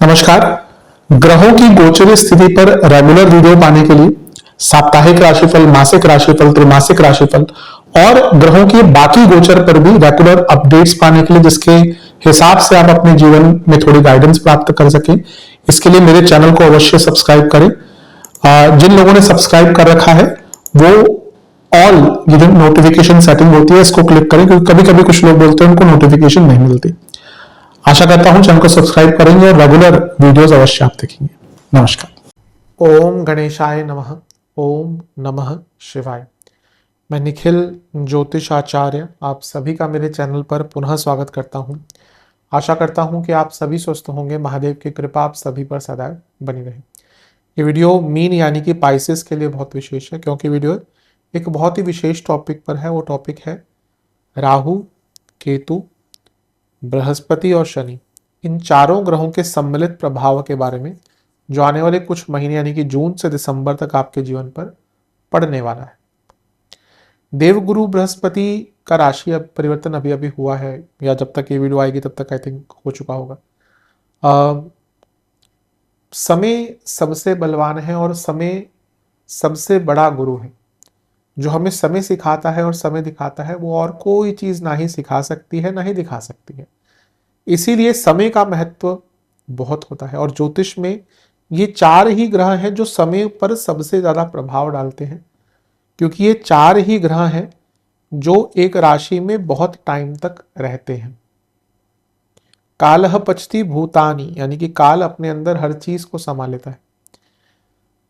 नमस्कार। ग्रहों की गोचर स्थिति पर रेगुलर वीडियो पाने के लिए साप्ताहिक राशिफल, मासिक राशिफल, त्रैमासिक राशिफल और ग्रहों की बाकी गोचर पर भी रेगुलर अपडेट्स पाने के लिए, जिसके हिसाब से आप अपने जीवन में थोड़ी गाइडेंस प्राप्त कर सके, इसके लिए मेरे चैनल को अवश्य सब्सक्राइब करें। जिन लोगों ने सब्सक्राइब कर रखा है वो ऑल ये जो नोटिफिकेशन सेटिंग होती है इसको क्लिक करें, क्योंकि कभी कभी कुछ लोग बोलते हैं उनको नोटिफिकेशन नहीं मिलती। आशा करता हूं चैनल को सब्सक्राइब करेंगे और रेगुलर वीडियोस अवश्य आप देखेंगे। नमस्कार। ओम गणेशाय नमः। ओम नमः शिवाय। मैं निखिल ज्योतिष आचार्य आप सभी का मेरे चैनल पर पुनः स्वागत करता हूं। आशा करता हूं कि आप सभी स्वस्थ होंगे। महादेव की कृपा आप सभी पर सदैव बनी रहे। ये वीडियो मीन यानी कि पाइसेस के लिए बहुत विशेष है, क्योंकि वीडियो एक बहुत ही विशेष टॉपिक पर है। वो टॉपिक है राहु, केतु, बृहस्पति और शनि, इन चारों ग्रहों के सम्मिलित प्रभाव के बारे में, जो आने वाले कुछ महीने यानी कि जून से दिसंबर तक आपके जीवन पर पड़ने वाला है। देवगुरु बृहस्पति का राशि अब परिवर्तन अभी अभी हुआ है, या जब तक ये वीडियो आएगी तब तक आई थिंक हो चुका होगा। समय सबसे बलवान है और समय सबसे बड़ा गुरु है। जो हमें समय सिखाता है और समय दिखाता है, वो और कोई चीज ना ही सिखा सकती है ना ही दिखा सकती है। इसीलिए समय का महत्व बहुत होता है। और ज्योतिष में ये चार ही ग्रह हैं जो समय पर सबसे ज्यादा प्रभाव डालते हैं, क्योंकि ये चार ही ग्रह हैं जो एक राशि में बहुत टाइम तक रहते हैं। कालः पचति भूतानि, यानी कि काल अपने अंदर हर चीज को समा लेता है।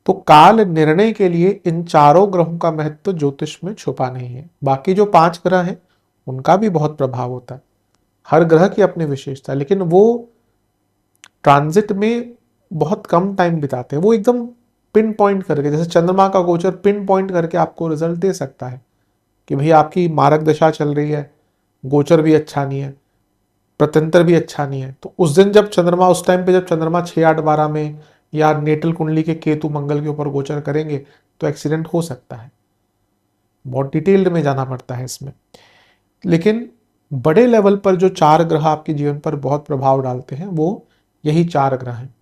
तो काल निर्णय के लिए इन चारों ग्रहों का महत्व ज्योतिष में छुपा नहीं है। बाकी जो 5 ग्रह हैं उनका भी बहुत प्रभाव होता है, हर ग्रह की अपनी विशेषता, लेकिन वो ट्रांजिट में बहुत कम टाइम बिताते हैं। वो एकदम पिन पॉइंट करके, जैसे चंद्रमा का गोचर पिन पॉइंट करके आपको रिजल्ट दे सकता है कि भाई आपकी मारक दशा चल रही है, गोचर भी अच्छा नहीं है, प्रत्यंतर भी अच्छा नहीं है, तो उस दिन जब चंद्रमा, उस टाइम पे जब चंद्रमा 6, 8, 12 में या नेटल कुंडली के केतु मंगल के ऊपर गोचर करेंगे तो एक्सीडेंट हो सकता है। बहुत डिटेल्ड में जाना पड़ता है इसमें। लेकिन बड़े लेवल पर जो 4 ग्रह आपके जीवन पर बहुत प्रभाव डालते हैं वो यही 4 ग्रह हैं।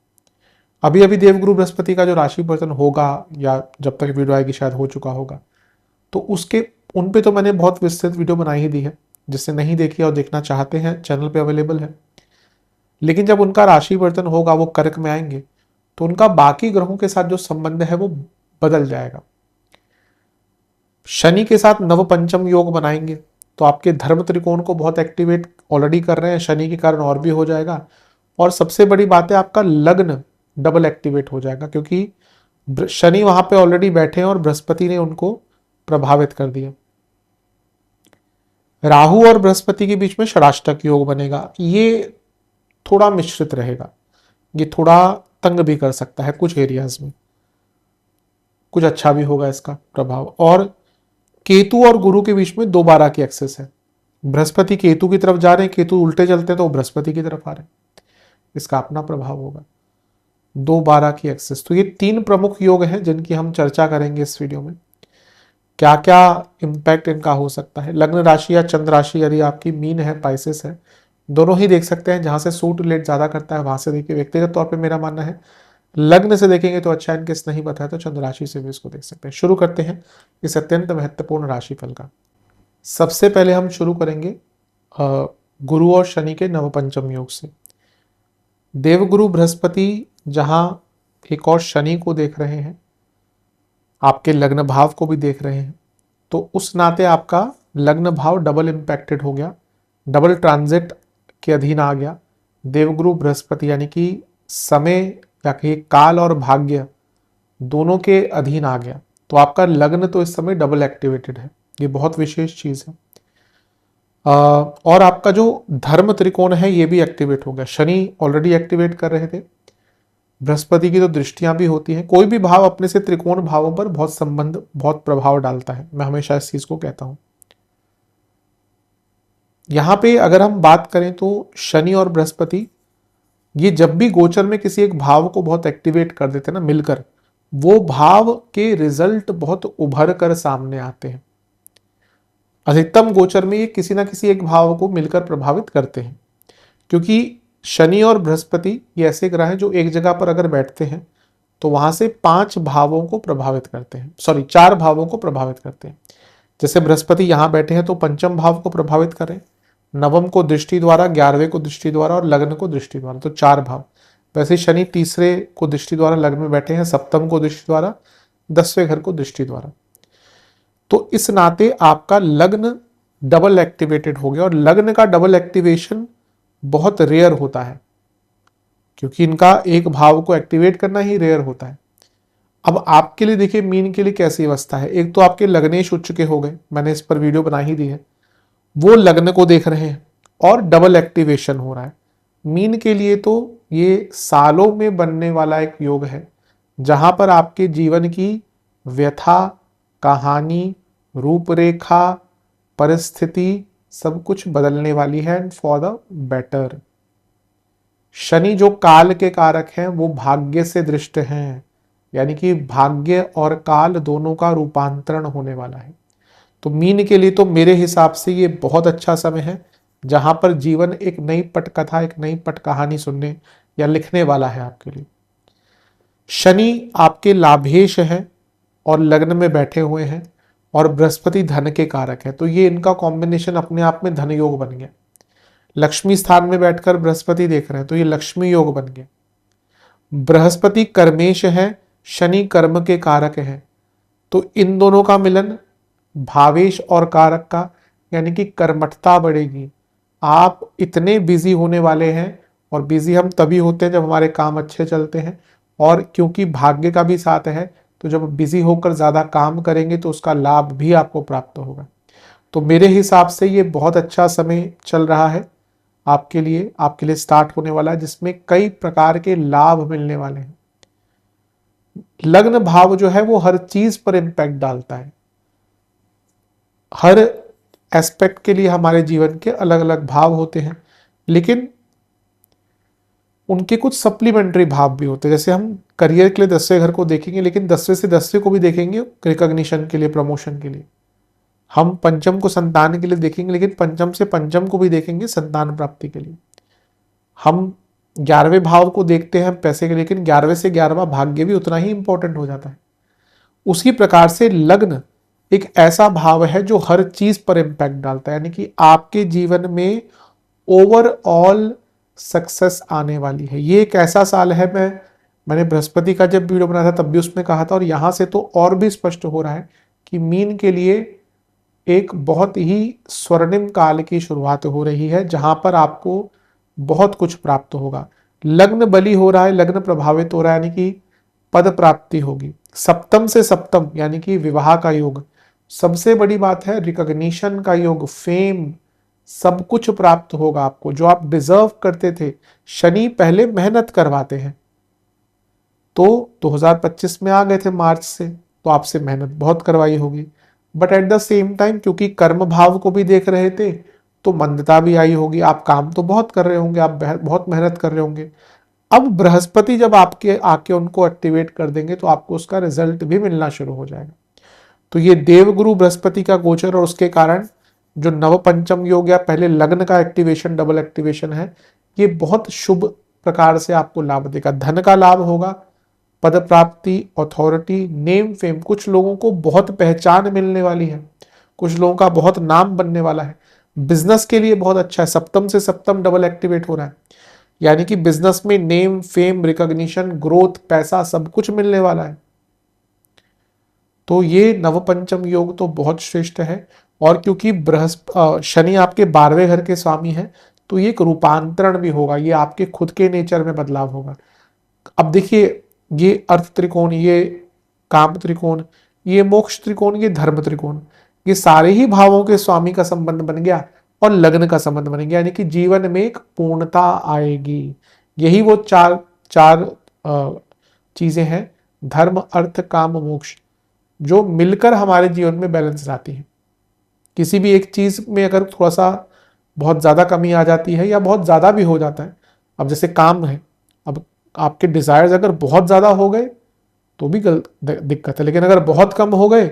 अभी अभी देवगुरु बृहस्पति का जो राशि परिवर्तन होगा, या जब तक वीडियो आएगी शायद हो चुका होगा, तो उसके उन पे तो मैंने बहुत विस्तृत वीडियो बनाई ही दी है। जिससे नहीं देखी और देखना चाहते हैं चैनल पे अवेलेबल है। लेकिन जब उनका राशि परिवर्तन होगा, वो कर्क में आएंगे, तो उनका बाकी ग्रहों के साथ जो संबंध है वो बदल जाएगा। शनि के साथ नव पंचम योग बनाएंगे तो आपके धर्म त्रिकोण को बहुत एक्टिवेट ऑलरेडी कर रहे हैं, शनि के कारण और भी हो जाएगा। और सबसे बड़ी बात है, आपका लग्न डबल एक्टिवेट हो जाएगा, क्योंकि शनि वहां पे ऑलरेडी बैठे हैं और बृहस्पति ने उनको प्रभावित कर दिया। राहु और बृहस्पति के बीच में षडाष्टक योग बनेगा। ये थोड़ा मिश्रित रहेगा, ये थोड़ा तंग भी कर सकता है कुछ एरियाज में, कुछ अच्छा भी होगा इसका प्रभाव। और केतु और गुरु के बीच में 2/12 की एक्सेस है। बृहस्पति केतु की तरफ जा रहे हैं, केतु उल्टे चलते हैं तो बृहस्पति की तरफ आ रहे हैं, इसका अपना प्रभाव होगा। 2/12 की एक्सेस। तो ये 3 प्रमुख योग हैं जिनकी हम चर्चा करेंगे इस वीडियो में। क्या क्या इंपैक्ट इनका हो सकता है। लग्न राशि या चंद्र राशि यदि आपकी मीन है, पाइसेस है, दोनों ही देख सकते हैं। जहां से सूट रिलेट ज्यादा करता है वहां से देखिए। व्यक्तिगत तौर पे मेरा मानना है लग्न से देखेंगे तो अच्छा, इनकेस नहीं बताया तो चंद्र राशि से भी इसको देख सकते हैं। शुरू करते हैं इस अत्यंत महत्वपूर्ण राशिफल का। सबसे पहले हम शुरू करेंगे गुरु और शनि के नवपंचम योग से। देवगुरु बृहस्पति जहां एक और शनि को देख रहे हैं, आपके लग्न भाव को भी देख रहे हैं, तो उस नाते आपका लग्न भाव डबल इंपैक्टेड हो गया, डबल ट्रांजिट के अधीन आ गया। देवगुरु बृहस्पति यानी कि समय या कहिए काल और भाग्य दोनों के अधीन आ गया, तो आपका लग्न तो इस समय डबल एक्टिवेटेड है। ये बहुत विशेष चीज है। और आपका जो धर्म त्रिकोण है ये भी एक्टिवेट हो गया। शनि ऑलरेडी एक्टिवेट कर रहे थे, बृहस्पति की तो दृष्टियां भी होती हैं। कोई भी भाव अपने से त्रिकोण भावों पर बहुत संबंध, बहुत प्रभाव डालता है। मैं हमेशा इस चीज को कहता हूं। यहां पे अगर हम बात करें तो शनि और बृहस्पति ये जब भी गोचर में किसी एक भाव को बहुत एक्टिवेट कर देते हैं ना मिलकर, वो भाव के रिजल्ट बहुत उभर कर सामने आते हैं। अधिकतम गोचर में ये किसी ना किसी एक भाव को मिलकर प्रभावित करते हैं, क्योंकि शनि और बृहस्पति ये ऐसे ग्रह हैं जो एक जगह पर अगर बैठते हैं तो वहां से 5 भावों को प्रभावित करते हैं, सॉरी 4 भावों को प्रभावित करते हैं। जैसे बृहस्पति यहां बैठे हैं तो पंचम भाव को प्रभावित करें, नवम को दृष्टि द्वारा, 11वें को दृष्टि द्वारा और लग्न को दृष्टि द्वारा, तो 4 भाव। वैसे शनि तीसरे को दृष्टि द्वारा लग्न में बैठे हैं, सप्तम को दृष्टि द्वारा, 10वें घर को दृष्टि द्वारा। तो इस नाते आपका लग्न डबल एक्टिवेटेड हो गया, और लग्न का डबल एक्टिवेशन बहुत रेयर होता है क्योंकि इनका एक भाव को एक्टिवेट करना ही रेयर होता है। अब आपके लिए देखिए मीन के लिए कैसी अवस्था है। एक तो आपके लग्नेश उच्च के हो गए, मैंने इस पर वीडियो बना ही दी है, वो लग्न को देख रहे हैं और डबल एक्टिवेशन हो रहा है। मीन के लिए तो ये सालों में बनने वाला एक योग है जहां पर आपके जीवन की व्यथा, कहानी, रूपरेखा, परिस्थिति सब कुछ बदलने वाली है, and for the better. Shani जो काल के कारक हैं वो भाग्य से दृष्ट हैं, यानी कि भाग्य और काल दोनों का रूपांतरण होने वाला है। तो मीन के लिए तो मेरे हिसाब से ये बहुत अच्छा समय है जहां पर जीवन एक नई पटकथा, एक नई पट कहानी सुनने या लिखने वाला है आपके लिए। शनि आपके लाभेश हैं और लग्न में बैठे हुए हैं, और बृहस्पति धन के कारक है, तो ये इनका कॉम्बिनेशन अपने आप में धन योग बन गया। लक्ष्मी स्थान में बैठकर बृहस्पति देख रहे हैं तो ये लक्ष्मी योग बन गया। बृहस्पति कर्मेश है, शनि कर्म के कारक है, तो इन दोनों का मिलन भावेश और कारक का, यानी कि कर्मठता बढ़ेगी। आप इतने बिजी होने वाले हैं, और बिजी हम तभी होते हैं जब हमारे काम अच्छे चलते हैं, और क्योंकि भाग्य का भी साथ है तो जब बिजी होकर ज़्यादा काम करेंगे तो उसका लाभ भी आपको प्राप्त होगा। तो मेरे हिसाब से ये बहुत अच्छा समय चल रहा है आपके लिए स्टार्ट होने वाला है, जिसमें कई प्रकार के लाभ मिलने वाले हैं। लग्न भाव जो है वो हर चीज पर इंपैक्ट डालता है। हर एस्पेक्ट के लिए हमारे जीवन के अलग अलग भाव होते हैं, लेकिन उनके कुछ सप्लीमेंट्री भाव भी होते हैं। जैसे हम करियर के लिए 10वें घर को देखेंगे, लेकिन 10वें से 10वें को भी देखेंगे रिकॉग्निशन के लिए, प्रमोशन के लिए। हम पंचम को संतान के लिए देखेंगे, लेकिन पंचम से पंचम को भी देखेंगे संतान प्राप्ति के लिए। हम 11वें भाव को देखते हैं पैसे के, लेकिन 11वें से 11वां भाग्य भी उतना ही इंपॉर्टेंट हो जाता है। उसी प्रकार से लग्न एक ऐसा भाव है जो हर चीज पर इंपैक्ट डालता है, यानी कि आपके जीवन में ओवरऑल सक्सेस आने वाली है। ये एक ऐसा साल है, मैंने बृहस्पति का जब वीडियो बनाया था तब भी उसमें कहा था, और यहां से तो और भी स्पष्ट हो रहा है कि मीन के लिए एक बहुत ही स्वर्णिम काल की शुरुआत हो रही है जहां पर आपको बहुत कुछ प्राप्त होगा। लग्न बली हो रहा है, लग्न प्रभावित हो रहा है, यानी कि पद प्राप्ति होगी। सप्तम से सप्तम यानी कि विवाह का योग, सबसे बड़ी बात है रिकॉग्निशन का योग, फेम, सब कुछ प्राप्त होगा आपको जो आप डिजर्व करते थे। शनि पहले मेहनत करवाते हैं, तो 2025 में आ गए थे मार्च से, तो आपसे मेहनत बहुत करवाई होगी, but at the same time क्योंकि कर्म भाव को भी देख रहे थे तो मंदता भी आई होगी। आप काम तो बहुत कर रहे होंगे, आप बहुत मेहनत कर रहे होंगे। अब बृहस्पति जब आपके आके उनको एक्टिवेट कर देंगे तो आपको उसका रिजल्ट भी मिलना शुरू हो जाएगा। तो ये देवगुरु बृहस्पति का गोचर और उसके कारण जो नव पंचम योग या पहले लग्न का एक्टिवेशन, डबल एक्टिवेशन है, ये बहुत शुभ प्रकार से आपको लाभ देगा। धन का लाभ होगा, पद प्राप्ति, अथॉरिटी, नेम, फेम। कुछ लोगों को बहुत पहचान मिलने वाली है, कुछ लोगों का बहुत नाम बनने वाला है। बिजनेस के लिए बहुत अच्छा है, सप्तम से सप्तम डबल एक्टिवेट हो रहा है, यानी कि बिजनेस में नेम, फेम, रिकॉग्निशन, ग्रोथ, पैसा सब कुछ मिलने वाला है। तो ये नवपंचम योग तो बहुत श्रेष्ठ है। और क्योंकि शनि आपके 12वें घर के स्वामी हैं तो ये एक रूपांतरण भी होगा, ये आपके खुद के नेचर में बदलाव होगा। अब देखिए, ये अर्थ त्रिकोण, ये काम त्रिकोण, ये मोक्ष त्रिकोण, ये धर्म त्रिकोण, ये सारे ही भावों के स्वामी का संबंध बन गया और लग्न का संबंध बन गया, यानी कि जीवन में एक पूर्णता आएगी। यही वो चार चार चीजें हैं, धर्म, अर्थ, काम, मोक्ष, जो मिलकर हमारे जीवन में बैलेंस लाती है। किसी भी एक चीज में अगर थोड़ा सा बहुत ज्यादा कमी आ जाती है या बहुत ज्यादा भी हो जाता है, अब जैसे काम है, अब आपके डिजायर्स अगर बहुत ज्यादा हो गए तो भी दिक्कत है, लेकिन अगर बहुत कम हो गए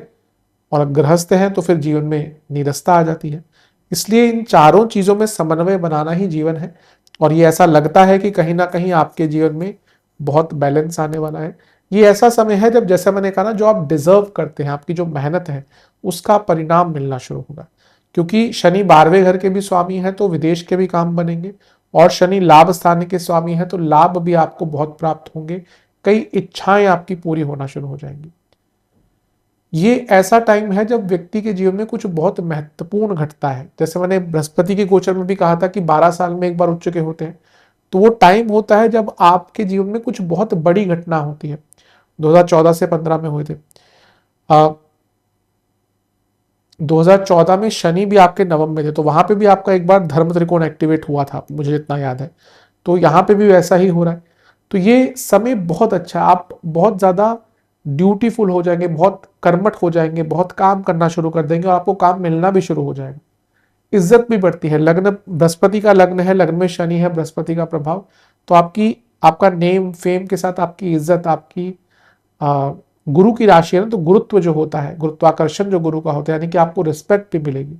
और गृहस्थ हैं तो फिर जीवन में नीरसता आ जाती है। इसलिए इन चारों चीजों में समन्वय बनाना ही जीवन है। और ये ऐसा लगता है कि कहीं ना कहीं आपके जीवन में बहुत बैलेंस आने वाला है। ये ऐसा समय है जब, जैसे मैंने कहा ना, जो आप डिजर्व करते हैं, आपकी जो मेहनत है उसका परिणाम मिलना शुरू होगा। क्योंकि शनि 12वें घर के भी स्वामी है तो विदेश के भी काम बनेंगे, और शनि लाभ स्थान के स्वामी है तो लाभ भी आपको बहुत प्राप्त होंगे। कई इच्छाएं आपकी पूरी होना शुरू हो जाएंगी। ये ऐसा टाइम है जब व्यक्ति के जीवन में कुछ बहुत महत्वपूर्ण घटता है। जैसे मैंने बृहस्पति के गोचर में भी कहा था कि 12 साल में एक बार उच्च के होते हैं, तो वो टाइम होता है जब आपके जीवन में कुछ बहुत बड़ी घटना होती है। 2014 से 15 में हुए थे। 2014 में शनि भी आपके नवम में थे, तो वहां पे भी आपका एक बार धर्म त्रिकोण एक्टिवेट हुआ था, मुझे जितना याद है। तो यहाँ पे भी वैसा ही हो रहा है। तो ये समय बहुत अच्छा है, आप बहुत ज्यादा ड्यूटीफुल हो जाएंगे, बहुत कर्मठ हो जाएंगे, बहुत काम करना शुरू कर देंगे और आपको काम मिलना भी शुरू हो जाएगा। इज्जत भी बढ़ती है। लग्न बृहस्पति का लग्न है, लग्न में शनि है, बृहस्पति का प्रभाव, तो आपका नेम फेम के साथ आपकी इज्जत, आपकी गुरु की राशि है ना, तो गुरुत्व जो होता है, गुरुत्वाकर्षण जो गुरु का होता है, यानी कि आपको रिस्पेक्ट भी मिलेगी।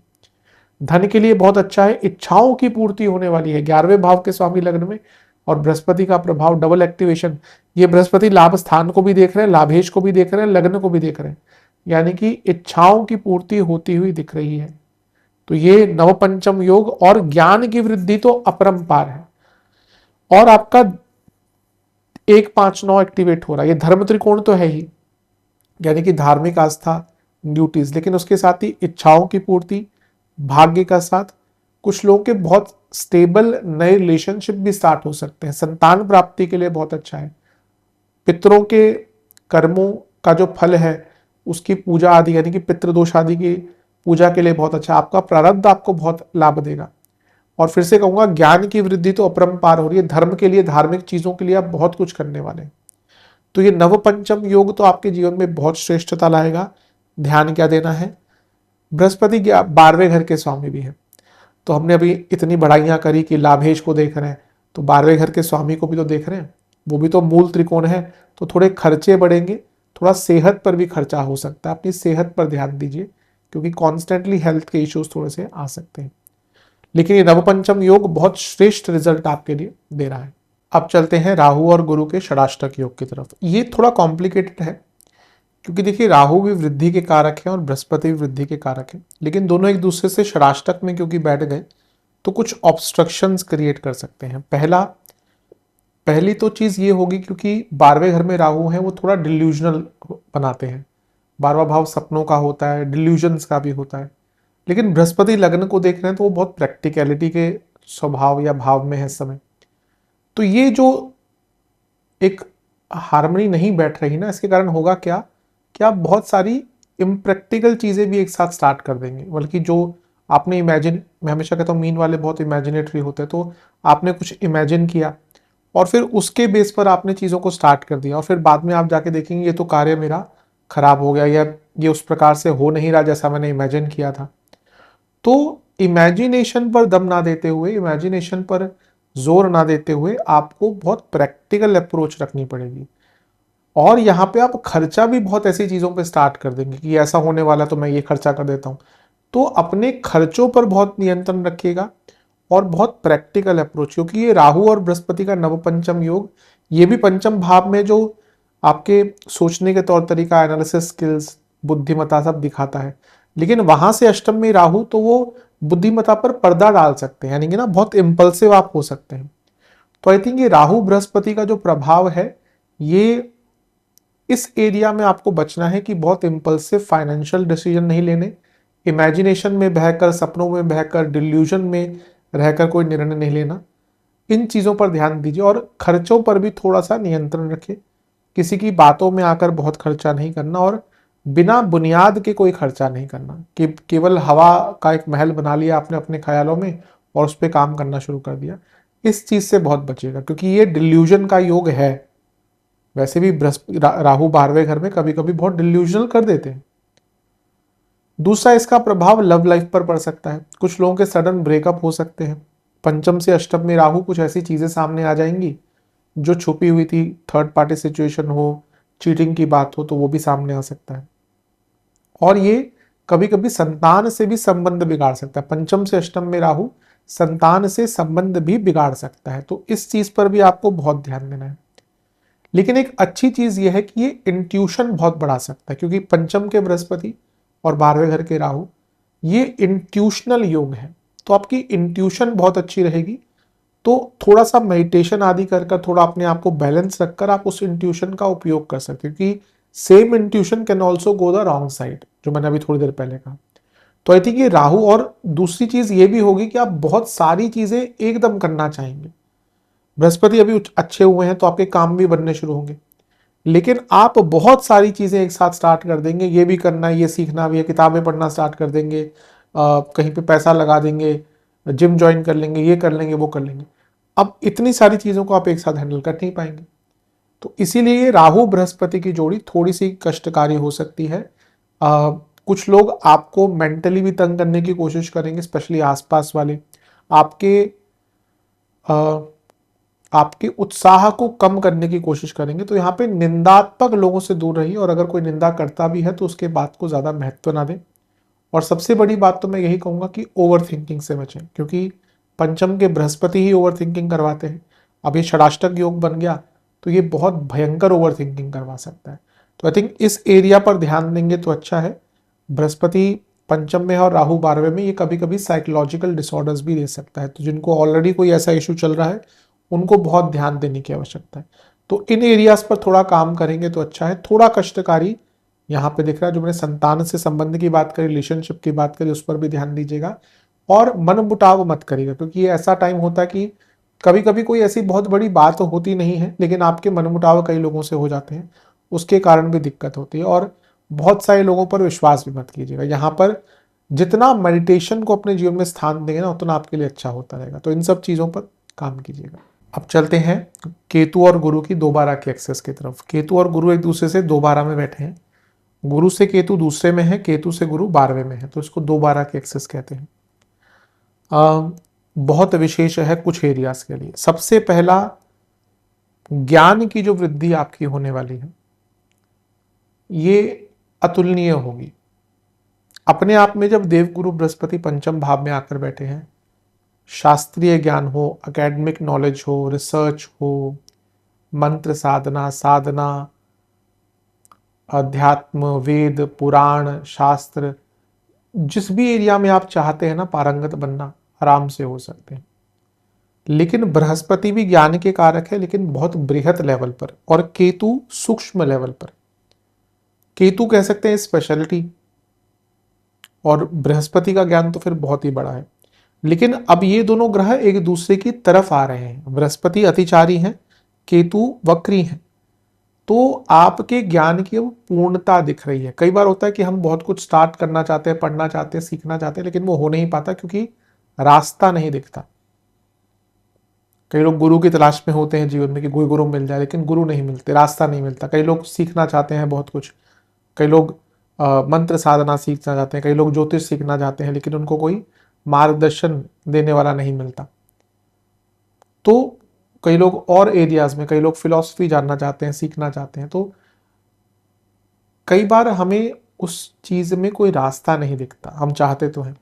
धन के लिए बहुत अच्छा है, इच्छाओं की पूर्ति होने वाली है। 11वें भाव के स्वामी लग्न में, और बृहस्पति का प्रभाव, डबल एक्टिवेशन। ये बृहस्पति लाभ स्थान को भी देख रहे हैं, लाभेश को भी देख रहे हैं, लग्न को भी देख रहे हैं, यानी कि इच्छाओं की पूर्ति होती हुई दिख रही है। तो ये नवपंचम योग और ज्ञान की वृद्धि तो अपरंपार है। और आपका 159 एक्टिवेट हो रहा है। ये धर्म त्रिकोण तो है ही, यानी कि धार्मिक आस्था, ड्यूटीज, लेकिन उसके साथ ही इच्छाओं की पूर्ति, भाग्य का साथ। कुछ लोगों के बहुत स्टेबल नए रिलेशनशिप भी स्टार्ट हो सकते हैं। संतान प्राप्ति के लिए बहुत अच्छा है। पितरों के कर्मों का जो फल है उसकी पूजा आदि, यानी कि पितृदोष आदि की पूजा के लिए बहुत अच्छा। आपका प्रारब्ध आपको बहुत लाभ देगा। और फिर से कहूंगा, ज्ञान की वृद्धि तो अपरंपार हो रही है। धर्म के लिए, धार्मिक चीजों के लिए आप बहुत कुछ करने वाले हैं। तो ये नवपंचम योग तो आपके जीवन में बहुत श्रेष्ठता लाएगा। ध्यान क्या देना है, बृहस्पति 12वें घर के स्वामी भी है। तो हमने अभी इतनी बढ़ाइयां करी कि लाभेश को देख रहे हैं, तो 12वें घर के स्वामी को भी तो देख रहे हैं, वो भी तो मूल त्रिकोण है। तो थोड़े खर्चे बढ़ेंगे, थोड़ा सेहत पर भी खर्चा हो सकता है। अपनी सेहत पर ध्यान दीजिए, क्योंकि कॉन्स्टेंटली हेल्थ के इश्यूज थोड़े से आ सकते हैं। लेकिन ये नवपंचम योग बहुत श्रेष्ठ रिजल्ट आपके लिए दे रहा है। अब चलते हैं राहु और गुरु के षडाष्टक योग की तरफ। ये थोड़ा कॉम्प्लिकेटेड है, क्योंकि देखिए राहु भी वृद्धि के कारक है और बृहस्पति भी वृद्धि के कारक है, लेकिन दोनों एक दूसरे से षडाष्टक में क्योंकि बैठ गए तो कुछ ऑब्स्ट्रक्शंस क्रिएट कर सकते हैं। पहली तो चीज ये होगी, क्योंकि 12वें घर में राहु है, वो थोड़ा डिल्यूजनल बनाते हैं। 12वां भाव सपनों का होता है, डिल्यूजन्स का भी होता है। लेकिन बृहस्पति लग्न को देख रहे हैं तो वो बहुत प्रैक्टिकलिटी के स्वभाव या भाव में है इस समय। तो ये जो एक हार्मनी नहीं बैठ रही ना, इसके कारण होगा क्या कि आप बहुत सारी इम्प्रैक्टिकल चीजें भी एक साथ स्टार्ट कर देंगे। बल्कि जो आपने इमेजिन, मैं हमेशा कहता हूँ मीन वाले बहुत इमेजिनेटरी होते हैं, तो आपने कुछ इमेजिन किया और फिर उसके बेस पर आपने चीजों को स्टार्ट कर दिया, और फिर बाद में आप जाके देखेंगे ये तो कार्य मेरा खराब हो गया, या ये उस प्रकार से हो नहीं रहा जैसा मैंने इमेजिन किया था। तो इमेजिनेशन पर दम ना देते हुए, इमेजिनेशन पर जोर ना देते हुए आपको बहुत प्रैक्टिकल अप्रोच रखनी पड़ेगी। और यहाँ पे आप खर्चा भी बहुत ऐसी चीजों पे स्टार्ट कर देंगे कि ऐसा होने वाला तो मैं ये खर्चा कर देता हूँ। तो अपने खर्चों पर बहुत नियंत्रण रखिएगा और बहुत प्रैक्टिकल अप्रोच, क्योंकि ये राहु और बृहस्पति का नवपंचम योग, ये भी पंचम भाव में जो आपके सोचने के तौर तरीका, एनालिसिस स्किल्स, बुद्धिमत्ता सब दिखाता है। लेकिन वहां से अष्टम में राहु, तो वो बुद्धिमत्ता पर पर्दा डाल सकते हैं, यानी कि ना बहुत इंपल्सिव आप हो सकते हैं। तो आई थिंक ये राहु बृहस्पति का जो प्रभाव है, ये इस एरिया में आपको बचना है कि बहुत इंपल्सिव फाइनेंशियल डिसीजन नहीं लेने, इमेजिनेशन में बहकर, सपनों में बहकर, डिल्यूजन में रहकर कोई निर्णय नहीं लेना। इन चीजों पर ध्यान दीजिए और खर्चों पर भी थोड़ा सा नियंत्रण रखिए। किसी की बातों में आकर बहुत खर्चा नहीं करना, और बिना बुनियाद के कोई खर्चा नहीं करना कि केवल हवा का एक महल बना लिया आपने अपने ख्यालों में और उस पर काम करना शुरू कर दिया। इस चीज से बहुत बचिएगा, क्योंकि ये डिल्यूजन का योग है। वैसे भी राहु 12वें घर में कभी कभी बहुत डिल्यूजनल कर देते हैं। दूसरा, इसका प्रभाव लव लाइफ पर पड़ सकता है। कुछ लोगों के सडन ब्रेकअप हो सकते हैं। पंचम से अष्टम में राहु, कुछ ऐसी चीजें सामने आ जाएंगी जो छुपी हुई थी, थर्ड पार्टी सिचुएशन हो, चीटिंग की बात हो, तो वो भी सामने आ सकता है। और ये कभी कभी संतान से भी संबंध बिगाड़ सकता है। पंचम से अष्टम में राहु संतान से संबंध भी बिगाड़ सकता है। तो इस चीज पर भी आपको बहुत ध्यान देना है। लेकिन एक अच्छी चीज यह है कि ये इंट्यूशन बहुत बढ़ा सकता है, क्योंकि पंचम के बृहस्पति और 12वें घर के राहु ये इंट्यूशनल योग है। तो आपकी इंट्यूशन बहुत अच्छी रहेगी। तो थोड़ा सा मेडिटेशन आदि कर कर थोड़ा अपने आप को बैलेंस रखकर आप उस इंट्यूशन का उपयोग कर सकते हैं, क्योंकि same intuition can also go the wrong side, जो मैंने अभी थोड़ी देर पहले कहा। तो आई थिंक ये राहु, और दूसरी चीज ये भी होगी कि आप बहुत सारी चीजें एकदम करना चाहेंगे। बृहस्पति अभी अच्छे हुए हैं तो आपके काम भी बनने शुरू होंगे, लेकिन आप बहुत सारी चीजें एक साथ स्टार्ट कर देंगे। ये भी करना है, ये सीखना भी है, किताबें पढ़ना स्टार्ट कर देंगे, कहीं पे पैसा लगा देंगे, जिम ज्वाइन कर लेंगे, ये कर लेंगे, वो कर लेंगे। अब इतनी सारी चीजों को आप एक साथ हैंडल कर नहीं पाएंगे। तो इसीलिए राहु बृहस्पति की जोड़ी थोड़ी सी कष्टकारी हो सकती है। कुछ लोग आपको मेंटली भी तंग करने की कोशिश करेंगे, स्पेशली आसपास वाले आपके आपके उत्साह को कम करने की कोशिश करेंगे। तो यहाँ पे निंदात्मक लोगों से दूर रहिए, और अगर कोई निंदा करता भी है तो उसके बात को ज़्यादा महत्व ना दें। और सबसे बड़ी बात तो मैं यही कहूँगा कि ओवर थिंकिंग से बचें, क्योंकि पंचम के बृहस्पति ही ओवर थिंकिंग करवाते हैं। अब ये षडाष्टक योग बन गया तो ये बहुत भयंकर ओवर थिंकिंग करवा सकता है। तो आई थिंक इस एरिया पर ध्यान देंगे तो अच्छा है। बृहस्पति पंचम में और राहु 12वें में, ये कभी कभी साइकोलॉजिकल डिसऑर्डर्स भी दे सकता है। तो जिनको ऑलरेडी कोई ऐसा इशू चल रहा है उनको बहुत ध्यान देने की आवश्यकता है। तो इन एरियाज पर थोड़ा काम करेंगे तो अच्छा है। थोड़ा कष्टकारी यहाँ पे दिख रहा है, जो मैंने संतान से संबंध की बात करी, रिलेशनशिप की बात करी, उस पर भी ध्यान दीजिएगा। और मन मुटाव मत करिएगा, क्योंकि ये ऐसा टाइम होता है कि कभी कभी कोई ऐसी बहुत बड़ी बात होती नहीं है, लेकिन आपके मन मुटाव कई लोगों से हो जाते हैं, उसके कारण भी दिक्कत होती है। और बहुत सारे लोगों पर विश्वास भी मत कीजिएगा। यहाँ पर जितना मेडिटेशन को अपने जीवन में स्थान देंगे ना, उतना आपके लिए अच्छा होता रहेगा। तो इन सब चीज़ों पर काम कीजिएगा। अब चलते हैं केतु और गुरु की दोबारा की एक्सेस की तरफ। केतु और गुरु एक दूसरे से दोबारा में बैठे हैं। गुरु से केतु दूसरे में है, केतु से गुरु 12वें में है, तो इसको दोबारा की एक्सेस कहते हैं। बहुत विशेष है कुछ एरियाज के लिए। सबसे पहला, ज्ञान की जो वृद्धि आपकी होने वाली है ये अतुलनीय होगी। अपने आप में जब देवगुरु बृहस्पति पंचम भाव में आकर बैठे हैं, शास्त्रीय ज्ञान हो, एकेडमिक नॉलेज हो, रिसर्च हो, मंत्र साधना, अध्यात्म, वेद, पुराण, शास्त्र, जिस भी एरिया में आप चाहते हैं ना पारंगत बनना, आराम से हो सकते हैं। लेकिन बृहस्पति भी ज्ञान के कारक है, लेकिन बहुत बृहत लेवल पर, और केतु सूक्ष्म लेवल पर। केतु कह सकते हैं स्पेशलिटी, और बृहस्पति का ज्ञान तो फिर बहुत ही बड़ा है। लेकिन अब ये दोनों ग्रह एक दूसरे की तरफ आ रहे हैं। बृहस्पति अतिचारी हैं, केतु वक्री हैं। तो आपके ज्ञान की अब पूर्णता दिख रही है। कई बार होता है कि हम बहुत कुछ स्टार्ट करना चाहते हैं, पढ़ना चाहते हैं, सीखना चाहते हैं, लेकिन वो हो नहीं पाता क्योंकि रास्ता नहीं दिखता। कई लोग गुरु की तलाश में होते हैं जीवन में कि कोई गुरु मिल जाए, लेकिन गुरु नहीं मिलते, रास्ता नहीं मिलता। कई लोग सीखना चाहते हैं बहुत कुछ, कई लोग मंत्र साधना सीखना चाहते हैं, कई लोग ज्योतिष सीखना चाहते हैं, लेकिन उनको कोई मार्गदर्शन देने वाला नहीं मिलता। तो कई लोग और एरियाज में, कई लोग फिलॉसफी जानना चाहते हैं, सीखना चाहते हैं। तो कई बार हमें उस चीज में कोई रास्ता नहीं दिखता, हम चाहते तो हैं,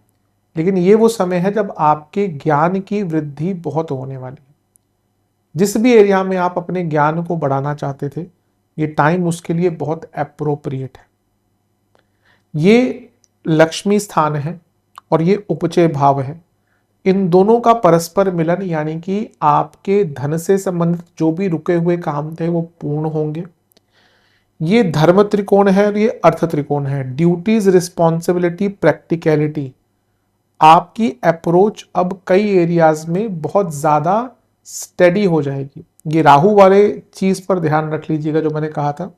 लेकिन ये वो समय है जब आपके ज्ञान की वृद्धि बहुत होने वाली है। जिस भी एरिया में आप अपने ज्ञान को बढ़ाना चाहते थे, ये टाइम उसके लिए बहुत एप्रोप्रिएट है। ये लक्ष्मी स्थान है और ये उपचय भाव है। इन दोनों का परस्पर मिलन, यानी कि आपके धन से संबंधित जो भी रुके हुए काम थे वो पूर्ण होंगे। ये धर्म त्रिकोण है और ये अर्थ त्रिकोण है। ड्यूटीज, रिस्पॉन्सिबिलिटी, प्रैक्टिकलिटी, आपकी अप्रोच अब कई एरियाज में बहुत ज्यादा स्टेडी हो जाएगी। ये राहु वाले चीज पर ध्यान रख लीजिएगा जो मैंने कहा था।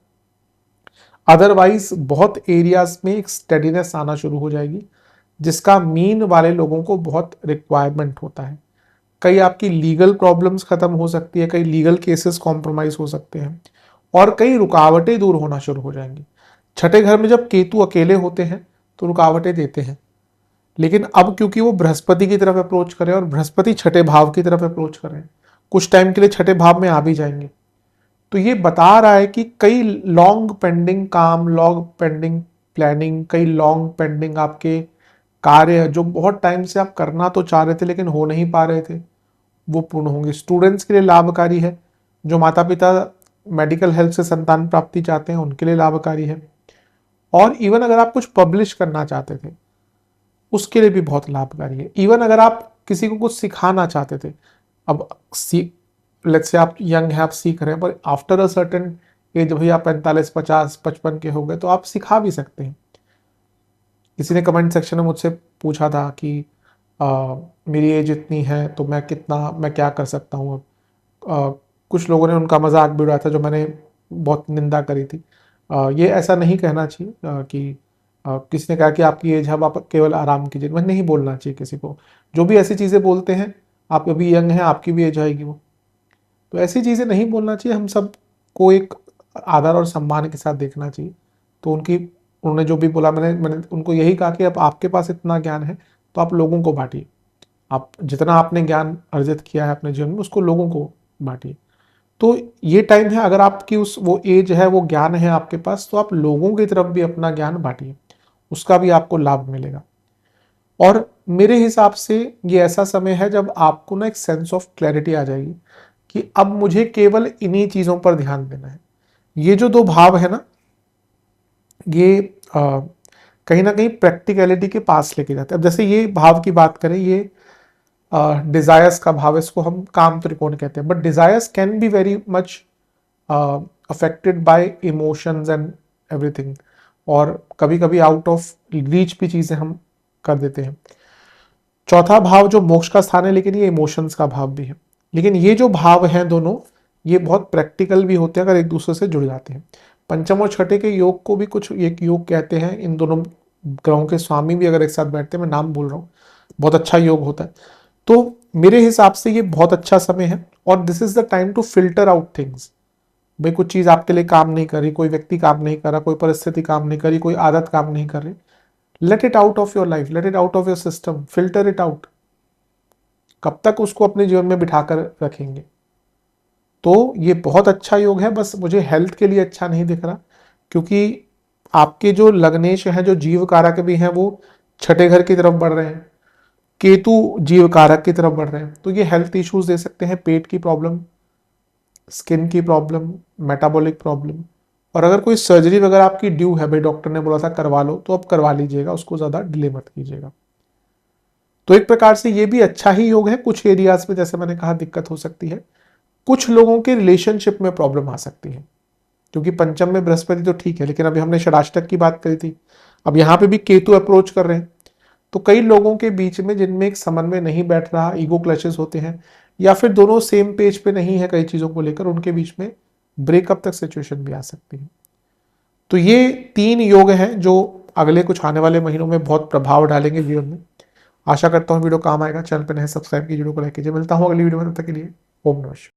अदरवाइज बहुत एरियाज में एक स्टेडीनेस आना शुरू हो जाएगी, जिसका मीन वाले लोगों को बहुत रिक्वायरमेंट होता है। कई आपकी लीगल प्रॉब्लम्स खत्म हो सकती है, कई लीगल केसेस कॉम्प्रोमाइज हो सकते हैं, और कई रुकावटें दूर होना शुरू हो जाएंगी। छठे घर में जब केतु अकेले होते हैं तो रुकावटें देते हैं, लेकिन अब क्योंकि वो बृहस्पति की तरफ अप्रोच करें और बृहस्पति छठे भाव की तरफ अप्रोच करें, कुछ टाइम के लिए छठे भाव में आ भी जाएंगे। तो ये बता रहा है कि कई लॉन्ग पेंडिंग काम, लॉन्ग पेंडिंग प्लानिंग, कई लॉन्ग पेंडिंग आपके कार्य जो बहुत टाइम से आप करना तो चाह रहे थे लेकिन हो नहीं पा रहे थे, वो पूर्ण होंगे। स्टूडेंट्स के लिए लाभकारी है, जो माता पिता मेडिकल हेल्प से संतान प्राप्ति चाहते हैं उनके लिए लाभकारी है। और इवन अगर आप कुछ पब्लिश करना चाहते थे उसके लिए भी बहुत लाभकारी है। इवन अगर आप किसी को कुछ सिखाना चाहते थे, अब लेट्स से आप यंग हैं, आप सीख रहे हैं, पर आफ्टर अ सर्टेन एज, भाई आप 45 50 55 के हो गए तो आप सिखा भी सकते हैं। किसी ने कमेंट सेक्शन में मुझसे पूछा था कि मेरी एज इतनी है तो मैं क्या कर सकता हूँ अब। कुछ लोगों ने उनका मजाक भी उड़ाया था, जो मैंने बहुत निंदा करी थी। ये ऐसा नहीं कहना चाहिए कि किसी ने कहा कि आपकी एज है अब आप केवल आराम कीजिए, मैं नहीं बोलना चाहिए किसी को। जो भी ऐसी चीज़ें बोलते हैं, आप अभी यंग हैं, आपकी भी एज आएगी वो, तो ऐसी चीज़ें नहीं बोलना चाहिए। हम सब को एक आदर और सम्मान के साथ देखना चाहिए। तो उन्होंने जो भी बोला, मैंने उनको यही कहा कि अब आपके पास इतना ज्ञान है तो आप लोगों को बांटिए। आप जितना आपने ज्ञान अर्जित किया है अपने जीवन में उसको लोगों को बांटिए। तो ये टाइम है, अगर आपकी वो एज है, वो ज्ञान है आपके पास, तो आप लोगों की तरफ भी अपना ज्ञान बांटिए, उसका भी आपको लाभ मिलेगा। और मेरे हिसाब से ये ऐसा समय है जब आपको ना एक सेंस ऑफ क्लैरिटी आ जाएगी कि अब मुझे केवल इन्हीं चीजों पर ध्यान देना है। ये जो दो भाव है ना, ये कहीं ना कहीं प्रैक्टिकलिटी के पास लेके जाते हैं। अब जैसे ये भाव की बात करें, ये डिजायर्स का भाव है, इसको हम काम त्रिकोण कहते हैं। But desires can be very much affected by emotions and everything, और कभी कभी आउट ऑफ रीच भी चीजें हम कर देते हैं। चौथा भाव जो मोक्ष का स्थान है, लेकिन ये इमोशंस का भाव भी है। लेकिन ये जो भाव हैं दोनों, ये बहुत प्रैक्टिकल भी होते हैं अगर एक दूसरे से जुड़ जाते हैं। पंचम और छठे के योग को भी कुछ एक योग कहते हैं। इन दोनों ग्रहों के स्वामी भी अगर एक साथ बैठते हैं, मैं नाम बोल रहा हूँ, बहुत अच्छा योग होता है। तो मेरे हिसाब से ये बहुत अच्छा समय है, और this is the time to filter out things. भाई कुछ चीज आपके लिए काम नहीं कर रही, कोई व्यक्ति काम नहीं कर रहा, कोई परिस्थिति काम नहीं कर रही, कोई आदत काम नहीं कर रही, let it out of your life, let it out of your system, filter it out. कब तक उसको अपने जीवन में बिठाकर रखेंगे। तो ये बहुत अच्छा योग है, बस मुझे हेल्थ के लिए अच्छा नहीं दिख रहा, क्योंकि आपके जो लग्नेश हैं, जो जीव कारक भी हैं, वो छठे घर की तरफ बढ़ रहे हैं, केतु जीव कारक की तरफ बढ़ रहे हैं। तो ये हेल्थ इश्यूज दे सकते हैं, पेट की प्रॉब्लम, स्किन की प्रॉब्लम, मेटाबॉलिक प्रॉब्लम। और अगर कोई सर्जरी वगैरह आपकी ड्यू है, भाई डॉक्टर ने बोला था करवा लो, तो अब करवा लीजिएगा, उसको ज़्यादा डिले मत कीजिएगा। तो एक प्रकार से ये भी अच्छा ही योग है। कुछ एरियाज में जैसे मैंने कहा दिक्कत हो सकती है, कुछ लोगों के रिलेशनशिप में प्रॉब्लम आ सकती है, क्योंकि पंचम में बृहस्पति तो ठीक है, लेकिन अभी हमने षडाष्टक की बात करी थी, अब यहाँ पे भी केतु अप्रोच कर रहे हैं। तो कई लोगों के बीच में जिनमें एक समन्वय नहीं बैठ रहा, ईगो क्लैशेस होते हैं, या फिर दोनों सेम पेज पे नहीं है कई चीज़ों को लेकर, उनके बीच में ब्रेकअप तक सिचुएशन भी आ सकती है। तो ये 3 योग हैं जो अगले कुछ आने वाले महीनों में बहुत प्रभाव डालेंगे जीवन में। आशा करता हूँ वीडियो काम आएगा। चैनल पर नए सब्सक्राइब कीजिए, वीडियो को लाइक कीजिए। मिलता हूँ अगली वीडियो में, तब तक के लिए ओम नमः शिवाय।